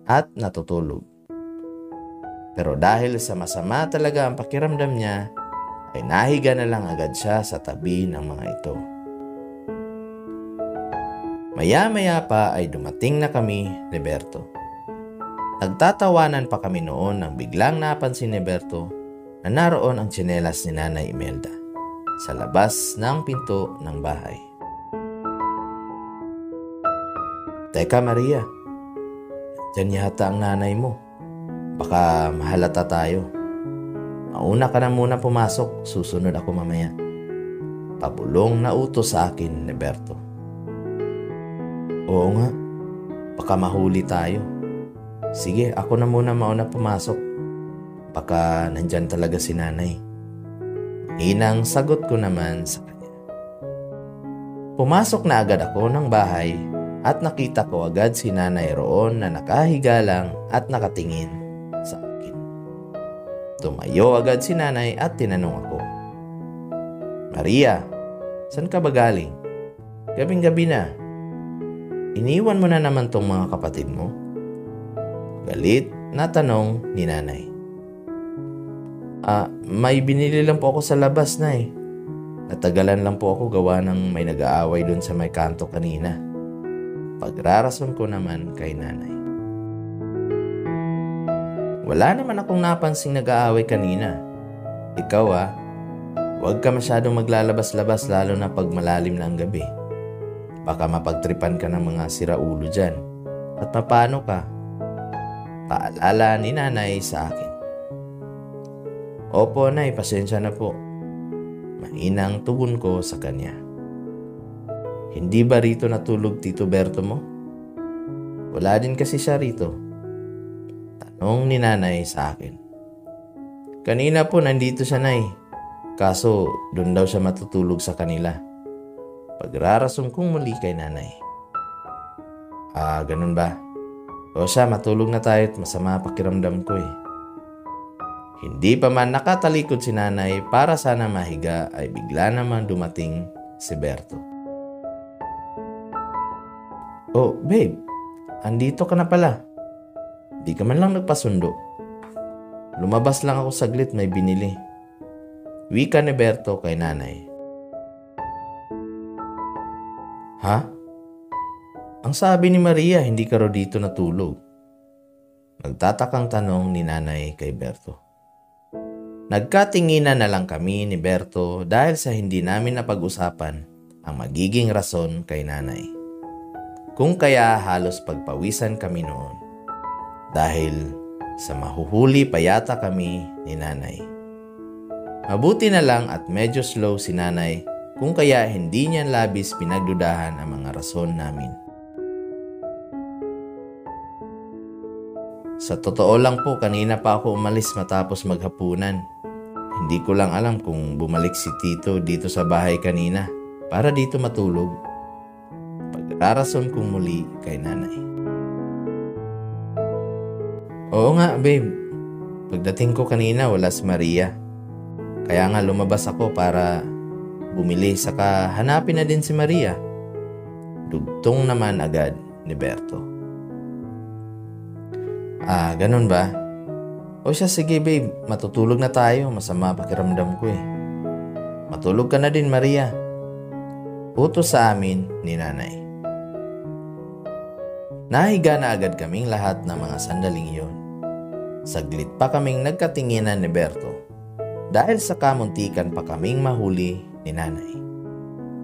at natutulog. Pero dahil sa masama talaga ang pakiramdam niya, ay nahiga na lang agad siya sa tabi ng mga ito. Maya-maya pa ay dumating na kami ni Berto. Nagtatawanan pa kami noon nang biglang napansin ni Berto na naroon ang tsinelas ni Nanay Imelda sa labas ng pinto ng bahay. Teka Maria, dyan yata ang nanay mo. Baka mahalata tayo. Mauna ka na muna pumasok, susunod ako mamaya. Pabulong na utos sa akin ni Berto. Oo nga, baka mahuli tayo. Sige, ako na muna mauna pumasok. Baka nandyan talaga si nanay. Inang sagot ko naman sa kanya. Pumasok na agad ako ng bahay at nakita ko agad si nanay roon na nakahiga lang at nakatingin sa akin. Tumayo agad si nanay at tinanong ako. Maria, saan ka ba galing? Gabing-gabi na. Iniwan mo na naman tong mga kapatid mo? Galit na tanong ni nanay. May binili lang po ako sa labas na eh. Natagalan lang po ako gawa ng may nag-aaway doon sa may kanto kanina. Pagrarason ko naman kay nanay. Wala naman akong napansing nag-aaway kanina. Ikaw huwag ka masyadong maglalabas-labas lalo na pag malalim na ang gabi. Baka mapagtripan ka ng mga siraulo dyan. At paano ka? Paalala ni nanay sa akin. Opo, nay, pasensya na po. Mainang tugon ko sa kanya. Hindi ba rito natulog Tito Berto mo? Wala din kasi siya rito. Tanong ni nanay sa akin. Kanina po nandito siya, nay. Kaso doon daw siya matutulog sa kanila. Pagrarason kong muli kay nanay. Ganun ba? O siya, matulog na tayo at masama pakiramdam ko eh. Hindi pa man nakatalikod si nanay para sana mahiga ay bigla naman dumating si Berto. Oh, babe, andito ka na pala. Di ka man lang nagpasundo. Lumabas lang ako saglit, may binili. Wika ni Berto kay nanay. Ha? Ang sabi ni Maria, hindi ka raw dito natulog. Nagtatakang tanong ni nanay kay Berto. Nagkatinginan na lang kami ni Berto dahil sa hindi namin napag-usapan ang magiging rason kay nanay. Kung kaya halos pagpawisan kami noon. Dahil sa mahuhuli pa yata kami ni nanay. Mabuti na lang at medyo slow si nanay kung kaya hindi niya labis pinagdudahan ang mga rason namin. Sa totoo lang po, kanina pa ako umalis matapos maghapunan. Hindi ko lang alam kung bumalik si Tito dito sa bahay kanina para dito matulog. Pagkarason kong muli kay nanay. Oo nga babe, pagdating ko kanina wala si Maria. Kaya nga lumabas ako para bumili saka hanapin na din si Maria. Dugtong naman agad ni Berto. Ganun ba? O siya, sige babe, matutulog na tayo, masama pakiramdam ko eh. Matulog ka na din Maria. Utos sa amin ni nanay. Nahiga na agad kaming lahat ng mga sandaling iyon. Saglit pa kaming nagkatinginan ni Berto dahil sa kamuntikan pa kaming mahuli ni nanay.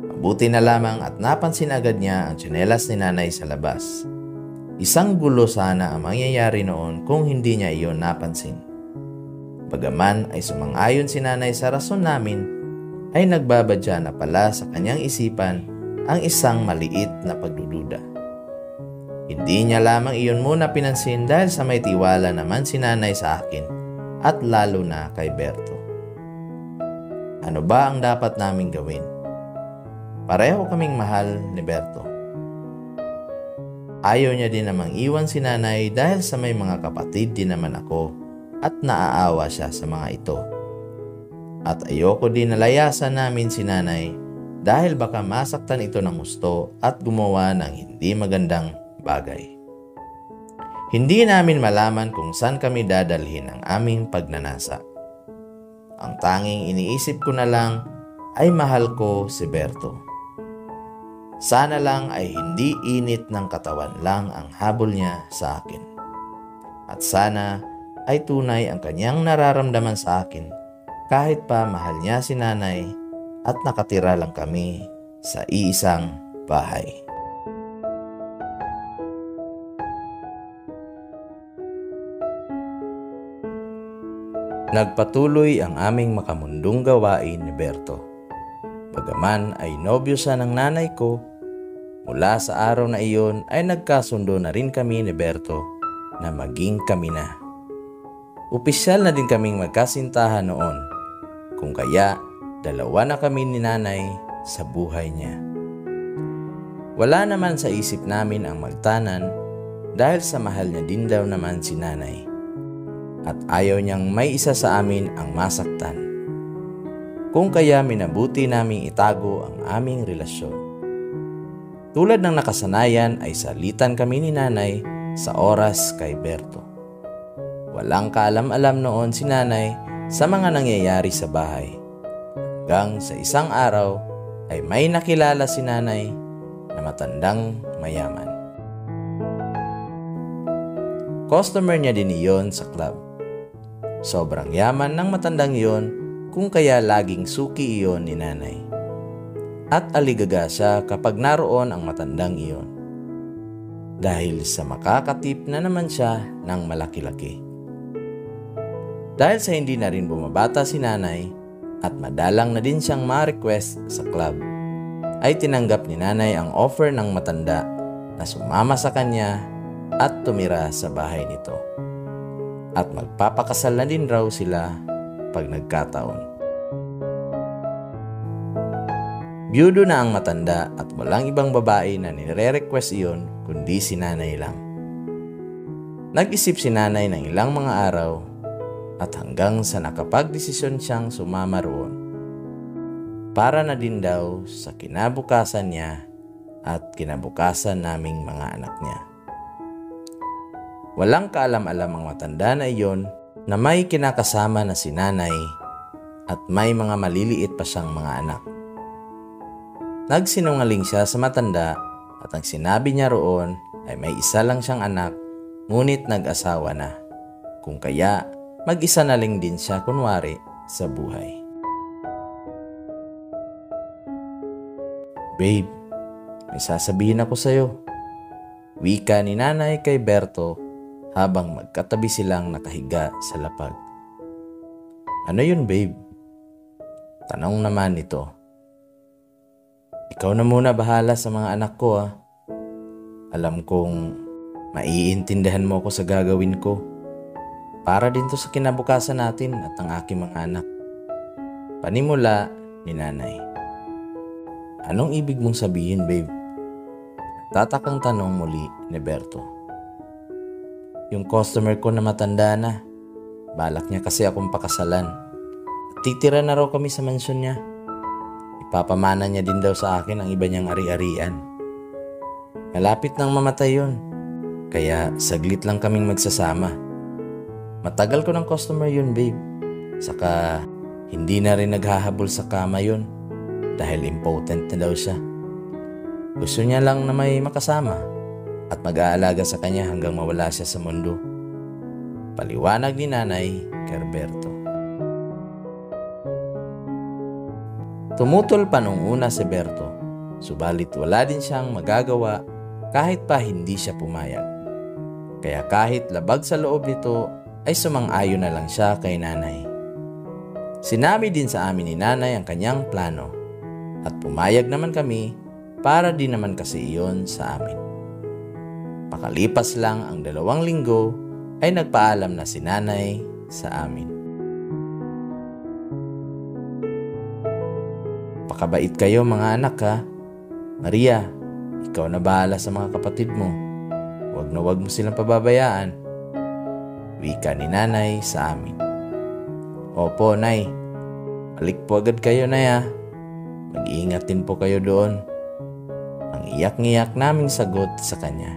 Mabuti na lamang at napansin agad niya ang tsinelas ni nanay sa labas. Isang gulo sana ang mangyayari noon kung hindi niya iyon napansin. Bagaman ay sumang-ayon si nanay sa rason namin, ay nagbabadya na pala sa kanyang isipan ang isang maliit na pagdududa. Hindi niya lamang iyon muna pinansin dahil sa may tiwala naman si nanay sa akin at lalo na kay Berto. Ano ba ang dapat naming gawin? Pareho kaming mahal ni Berto. Ayaw niya din namang iwan si nanay dahil sa may mga kapatid din naman ako at naaawa siya sa mga ito. At ayoko din nalayasan namin si nanay dahil baka masaktan ito ng gusto at gumawa ng hindi magandang bagay. Hindi namin malaman kung saan kami dadalhin ang aming pagnanasa. Ang tanging iniisip ko na lang ay mahal ko si Berto. Sana lang ay hindi init ng katawan lang ang habol niya sa akin. At sana ay tunay ang kanyang nararamdaman sa akin kahit pa mahal niya si nanay at nakatira lang kami sa iisang bahay. Nagpatuloy ang aming makamundong gawain ni Berto. Bagaman ay nobyo siya ng nanay ko, mula sa araw na iyon ay nagkasundo na rin kami ni Berto na maging kami na. Opisyal na din kaming magkasintahan noon, kung kaya dalawa na kami ni nanay sa buhay niya. Wala naman sa isip namin ang magtanan dahil sa mahal niya din daw naman si nanay at ayaw niyang may isa sa amin ang masaktan. Kung kaya minabuti naming itago ang aming relasyon. Tulad ng nakasanayan ay salitan kami ni nanay sa oras kay Berto. Walang kaalam-alam noon si nanay sa mga nangyayari sa bahay. Hanggang sa isang araw ay may nakilala si nanay na matandang mayaman. Customer niya din iyon sa club. Sobrang yaman ng matandang iyon kung kaya laging suki iyon ni nanay. At aligaga siya kapag naroon ang matandang iyon. Dahil sa makakatip na naman siya ng malaki-laki. Dahil sa hindi na rin bumabata si nanay at madalang na din siyang ma-request sa club, ay tinanggap ni nanay ang offer ng matanda na sumama sa kanya at tumira sa bahay nito. At magpapakasal na din raw sila pag nagkataon. Byudo na ang matanda at walang ibang babae na nire-request iyon kundi si nanay lang. Nag-isip si nanay ng ilang mga araw at hanggang sa nakapagdesisyon siyang sumama roon. Para na din daw sa kinabukasan niya at kinabukasan naming mga anak niya. Walang kaalam-alam ang matanda na iyon na may kinakasama na si nanay at may mga maliliit pa siyang mga anak. Nagsinungaling siya sa matanda at ang sinabi niya roon ay may isa lang siyang anak ngunit nag-asawa na. Kung kaya mag-isa na lang din siya kunwari sa buhay. Babe, may sasabihin ako sa'yo. Wika ni nanay kay Berto habang magkatabi silang nakahiga sa lapag. "Ano yun, babe?" Tanong naman ito. "Ikaw na muna bahala sa mga anak ko ah. Alam kong maiintindihan mo ako sa gagawin ko. Para din to sa kinabukasan natin at ang aking mga anak." Panimula ni nanay. "Anong ibig mong sabihin, babe?" Tatakang tanong muli ni Berto. "Yung customer ko na matanda na, balak niya kasi akong pakasalan. At titira na raw kami sa mansyon niya. Ipapamana niya din daw sa akin ang iba niyang ari-arian. Malapit nang mamatay yun, kaya saglit lang kaming magsasama. Matagal ko ng customer yun, babe. Saka hindi na rin naghahabol sa kama yun dahil impotent na daw siya. Gusto niya lang na may makasama at mag-aalaga sa kanya hanggang mawala siya sa mundo." Paliwanag ni nanay kay Roberto. Tumutol pa nung una si Berto, subalit wala din siyang magagawa kahit pa hindi siya pumayag. Kaya kahit labag sa loob nito ay sumang-ayon na lang siya kay nanay. Sinabi din sa amin ni nanay ang kanyang plano at pumayag naman kami para din naman kasi iyon sa amin. Pakalipas lang ang 2 linggo ay nagpaalam na si nanay sa amin. "Pakabait kayo mga anak ha. Maria, ikaw na bahala sa mga kapatid mo. Huwag na huwag mo silang pababayaan." Wika ni nanay sa amin. "Opo, nay. Balik po agad kayo, nay ha. Mag-iingat din po kayo doon." Ang iyak-ngiyak naming sagot sa kanya.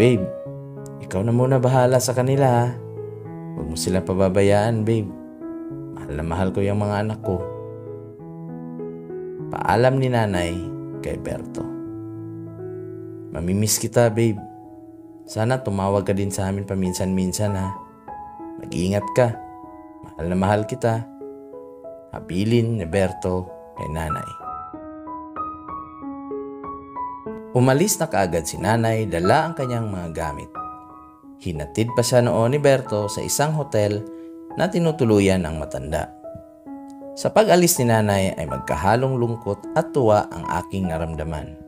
"Babe, ikaw na muna bahala sa kanila ha. Huwag mo silang pababayaan, babe. Mahal na mahal ko yung mga anak ko." Paalam ni nanay kay Berto. "Mamimiss kita, babe. Sana tumawag ka din sa amin paminsan-minsan ha. Mag-iingat ka. Mahal na mahal kita." Habilin ni Berto kay nanay. Umalis na kaagad si nanay, dala ang kanyang mga gamit. Hinatid pa siya noon ni Berto sa isang hotel na tinutuluyan ng matanda. Sa pag-alis ni nanay ay magkahalong lungkot at tuwa ang aking naramdaman.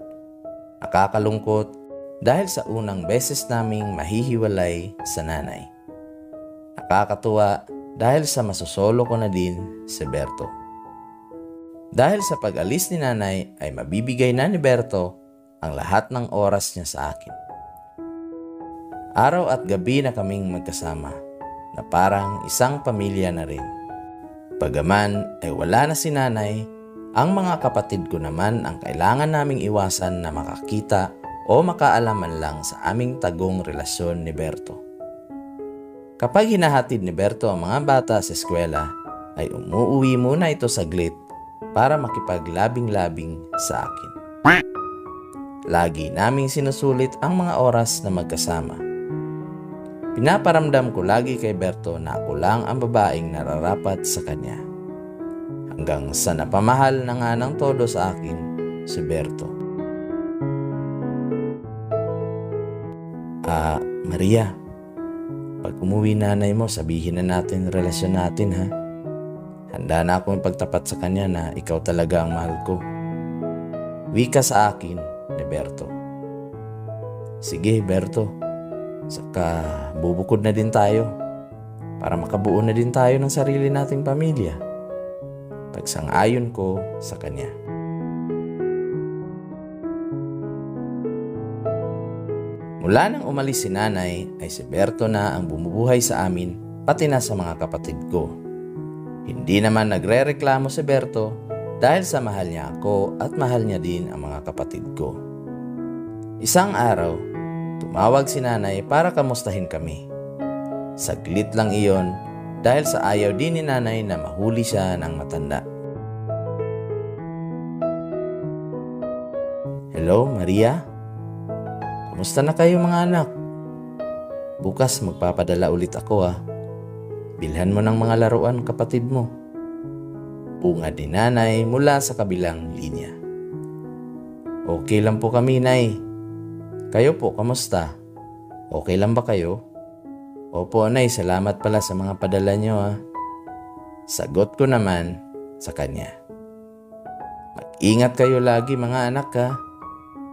Nakakalungkot dahil sa unang beses naming mahihiwalay sa nanay. Nakakatuwa dahil sa masosolo ko na din si Berto. Dahil sa pag-alis ni nanay ay mabibigay na ni Berto ang lahat ng oras niya sa akin. Araw at gabi na kaming magkasama na parang isang pamilya na rin. Bagaman ay wala na si nanay, ang mga kapatid ko naman ang kailangan naming iwasan na makakita o makaalaman lang sa aming tagong relasyon ni Berto. Kapag hinahatid ni Berto ang mga bata sa eskwela, ay umuuwi muna ito saglit para makipaglabing-labing sa akin. Lagi naming sinusulit ang mga oras na magkasama. Pinaparamdam ko lagi kay Berto na ako lang ang babaeng nararapat sa kanya. Hanggang sa napamahal na nga ng todo sa akin si Berto. Maria, pag umuwi nanay mo, sabihin na natin relasyon natin ha. Handa na akong ipagtapat sa kanya na ikaw talaga ang mahal ko. Wika sa akin ni Berto. Sige, Berto. Saka bubukod na din tayo para makabuo na din tayo ng sarili nating pamilya. Pagsang-ayon ko sa kanya. Mula nang umalis si nanay ay si Berto na ang bumubuhay sa amin pati na sa mga kapatid ko. Hindi naman nagre-reklamo si Berto dahil sa mahal niya ako at mahal niya din ang mga kapatid ko. Isang araw, tumawag si nanay para kamustahin kami. Saglit lang iyon dahil sa ayaw din ni nanay na mahuli siya ng matanda. Hello, Maria? Kamusta na kayo mga anak? Bukas magpapadala ulit ako ah. Bilhan mo ng mga laruan kapatid mo. Bungad ni nanay mula sa kabilang linya. Okay lang po kami, nay. Kayo po, kamusta? Okay lang ba kayo? Opo, Nay, salamat pala sa mga padala nyo ha. Sagot ko naman sa kanya. Mag-ingat kayo lagi mga anak ha.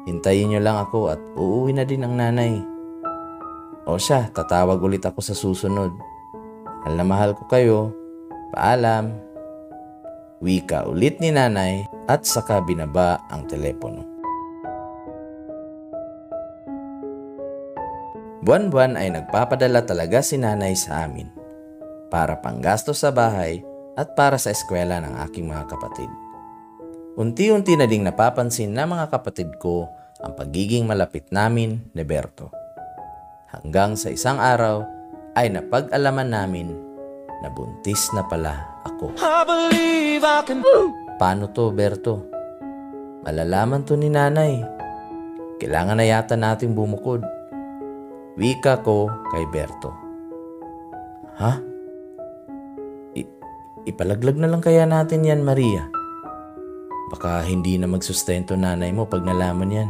Hintayin nyo lang ako at uuwi na din ang nanay. O siya, tatawag ulit ako sa susunod. Mahal na mahal ko kayo. Paalam. Wika ulit ni nanay at saka binaba ang telepono. Buwan-buwan ay nagpapadala talaga si nanay sa amin para panggastos sa bahay at para sa eskwela ng aking mga kapatid. Unti-unti na ding napapansin ng mga kapatid ko ang pagiging malapit namin ni Berto. Hanggang sa isang araw ay napag-alaman namin na buntis na pala ako. Paano to, Berto? Malalaman to ni nanay. Kailangan na yata nating bumukod. Wika ko kay Berto. Ha? Ipalaglag na lang kaya natin yan, Maria. Baka hindi na magsustento nanay mo pag nalaman yan.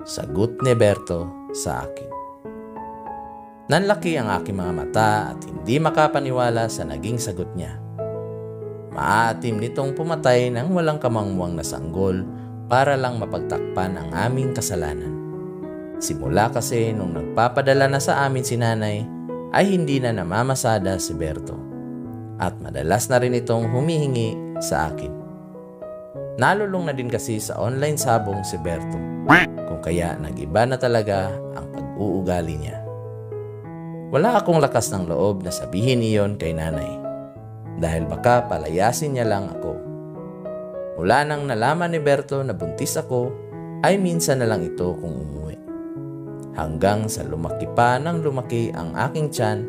Sagot ni Berto sa akin. Nanlaki ang aking mga mata at hindi makapaniwala sa naging sagot niya. Maatim nitong pumatay ng walang kamangwang na sanggol para lang mapagtakpan ang aming kasalanan. Simula kasi nung nagpapadala na sa amin si nanay ay hindi na namamasada si Berto at madalas na rin itong humihingi sa akin. Nalulong na din kasi sa online sabong si Berto kung kaya nag-iba na talaga ang pag-uugali niya. Wala akong lakas ng loob na sabihin iyon kay nanay dahil baka palayasin niya lang ako. Mula nang nalaman ni Berto na buntis ako ay minsan na lang ito kung umuwi. Hanggang sa lumaki pa ng lumaki ang aking tiyan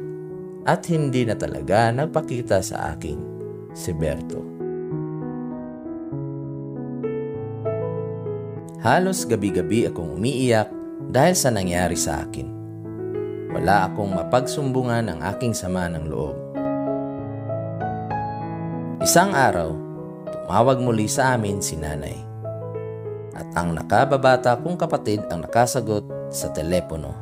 at hindi na talaga nagpakita sa akin si Berto. Halos gabi-gabi akong umiiyak dahil sa nangyari sa akin. Wala akong mapagsumbungan ang aking sama ng loob. Isang araw, tumawag muli sa amin si nanay. At ang nakababata kong kapatid ang nakasagot sa telepono.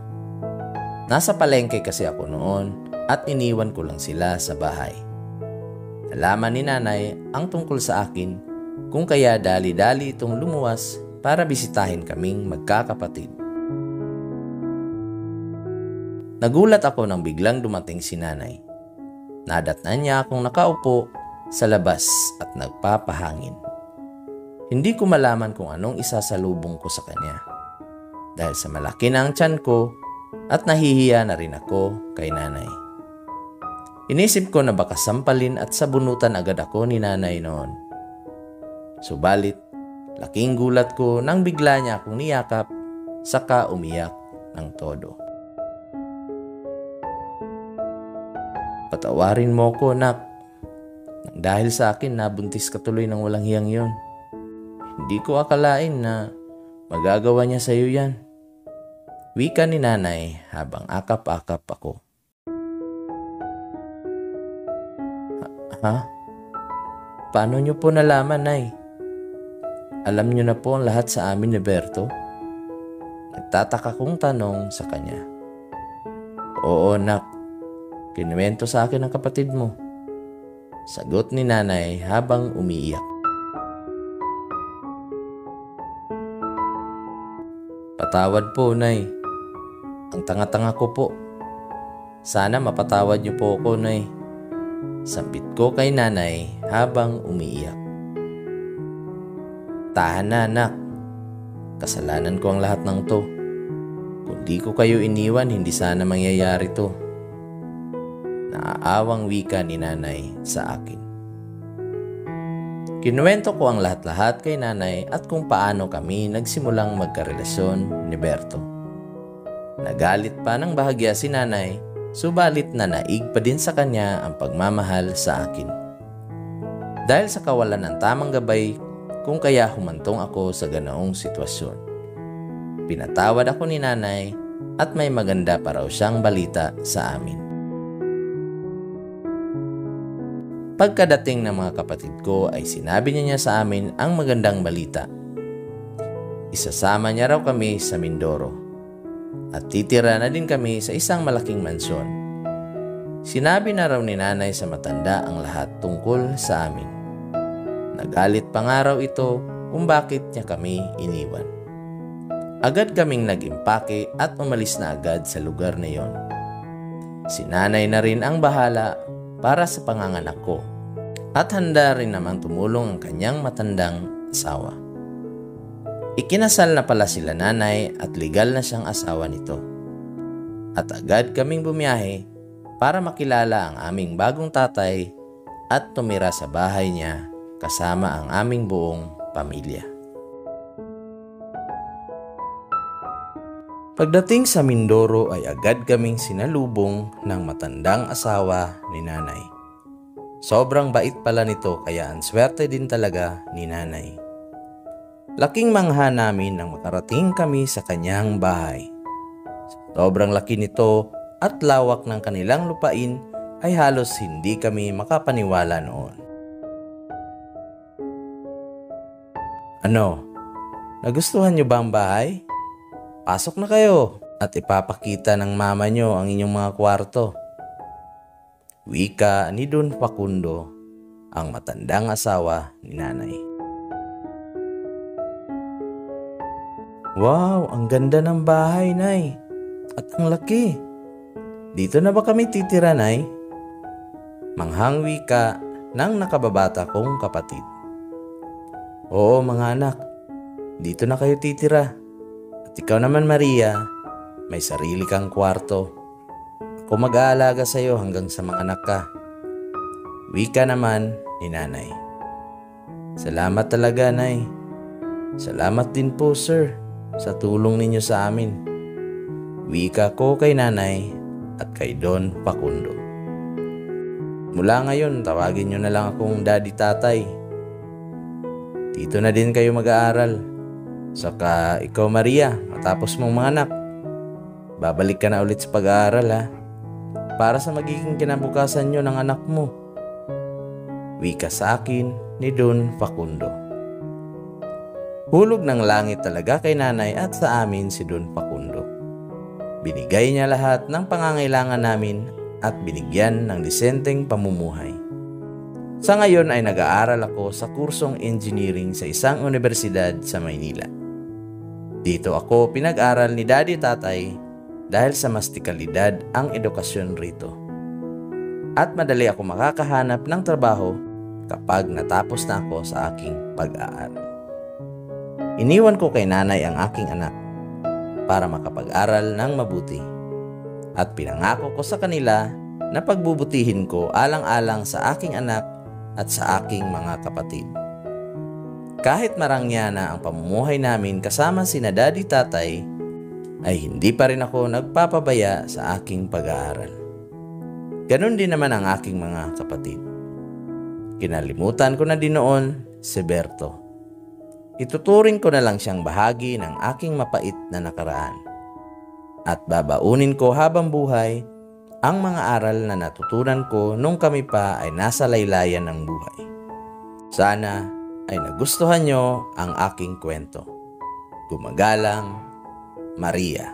Nasa palengke kasi ako noon at iniwan ko lang sila sa bahay. Nalaman ni nanay ang tungkol sa akin kung kaya dali-dali itong lumuwas para bisitahin kaming magkakapatid. Nagulat ako nang biglang dumating si nanay. Nadatnan niya akong nakaupo sa labas at nagpapahangin. Hindi ko malaman kung anong isasalubong ko sa kanya. Dahil sa malaki na ang tiyan ko at nahihiya na rin ako kay nanay. Inisip ko na baka sampalin at sabunutan agad ako ni nanay noon. Subalit, laking gulat ko nang bigla niya akong niyakap saka umiyak ng todo. Patawarin mo ko, nak. Nang dahil sa akin nabuntis ka tuloy ng walang hiyang yon. Hindi ko akalain na magagawa niya sa iyo yan. Wika ni nanay habang akap-akap ako. Ha? Paano niyo po nalaman, Nay? Alam niyo na po ang lahat sa amin ni Berto? Nagtataka kong tanong sa kanya. Oo, nak. Kinuwento sa akin ng kapatid mo. Sagot ni nanay habang umiiyak. Patawad po, Nay. Ang tanga-tanga ko po. Sana mapatawad niyo po ako, Nay. Sambit ko kay nanay habang umiiyak. Tahan na, anak. Kasalanan ko ang lahat ng to. Kung di ko kayo iniwan, hindi sana mangyayari to. Naaawang wika ni nanay sa akin. Kinuwento ko ang lahat-lahat kay nanay at kung paano kami nagsimulang magkarelasyon ni Berto. Nagalit pa ng bahagya si nanay, subalit nanaig pa din sa kanya ang pagmamahal sa akin. Dahil sa kawalan ng tamang gabay kung kaya humantong ako sa ganoong sitwasyon. Pinatawad ako ni nanay at may maganda pa raw siyang balita sa amin. Pagkadating ng mga kapatid ko ay sinabi niya sa amin ang magandang balita. Isasama niya raw kami sa Mindoro at titira na din kami sa isang malaking mansyon. Sinabi na raw ni nanay sa matanda ang lahat tungkol sa amin. Nagalit pa nga raw ito kung bakit niya kami iniwan. Agad kaming nag-impake at umalis na agad sa lugar na yon. Si nanay na rin ang bahala para sa panganganak ko at handa rin namang tumulong ang kanyang matandang asawa. Ikinasal na pala sila nanay at legal na siyang asawa nito. At agad kaming bumiyahe para makilala ang aming bagong tatay at tumira sa bahay niya kasama ang aming buong pamilya. Pagdating sa Mindoro ay agad kaming sinalubong ng matandang asawa ni nanay. Sobrang bait pala nito kaya ang swerte din talaga ni nanay. Laking mangha namin nang makarating kami sa kanyang bahay. Sobrang laki nito at lawak ng kanilang lupain ay halos hindi kami makapaniwala noon. Ano? Nagustuhan niyo ba ang bahay? Pasok na kayo at ipapakita ng mama niyo ang inyong mga kwarto. Wika ni Don Facundo, ang matandang asawa ni nanay. Wow, ang ganda ng bahay, Nay. At ang laki. Dito na ba kami titira, Nay? Manghang wika ng nakababata kong kapatid. Oo, mga anak. Dito na kayo titira. At ikaw naman, Maria, may sarili kang kwarto. Ako mag-aalaga sa iyo hanggang sa mga anak ka. Wika naman ni nanay. Salamat talaga, Nay. Salamat din po, sir, sa tulong ninyo sa amin. Wika ko kay nanay at kay Don Facundo. Mula ngayon, tawagin nyo na lang akong daddy tatay. Dito na din kayo mag-aaral. Saka ikaw, Maria, matapos mong mga anak, babalik ka na ulit sa pag-aaral, ha? Para sa magiging kinabukasan nyo ng anak mo. Wika sa akin ni Don Facundo. Hulog ng langit talaga kay nanay at sa amin si Don Facundo. Binigay niya lahat ng pangangailangan namin at binigyan ng disenteng pamumuhay. Sa ngayon ay nag-aaral ako sa kursong engineering sa isang universidad sa Maynila. Dito ako pinag-aral ni Daddy Tatay dahil sa mas tikalidad ang edukasyon rito. At madali ako makakahanap ng trabaho kapag natapos na ako sa aking pag-aaral. Iniwan ko kay nanay ang aking anak para makapag-aral ng mabuti. At pinangako ko sa kanila na pagbubutihin ko alang-alang sa aking anak at sa aking mga kapatid. Kahit marangya na ang pamumuhay namin kasama sina Daddy Tatay, ay hindi pa rin ako nagpapabaya sa aking pag-aaral. Ganon din naman ang aking mga kapatid. Kinalimutan ko na din noon si Berto. Ituturing ko na lang siyang bahagi ng aking mapait na nakaraan. At babaunin ko habang buhay ang mga aral na natutunan ko nung kami pa ay nasa laylayan ng buhay. Sana ay nagustuhan nyo ang aking kwento. Gumagalang, Maria.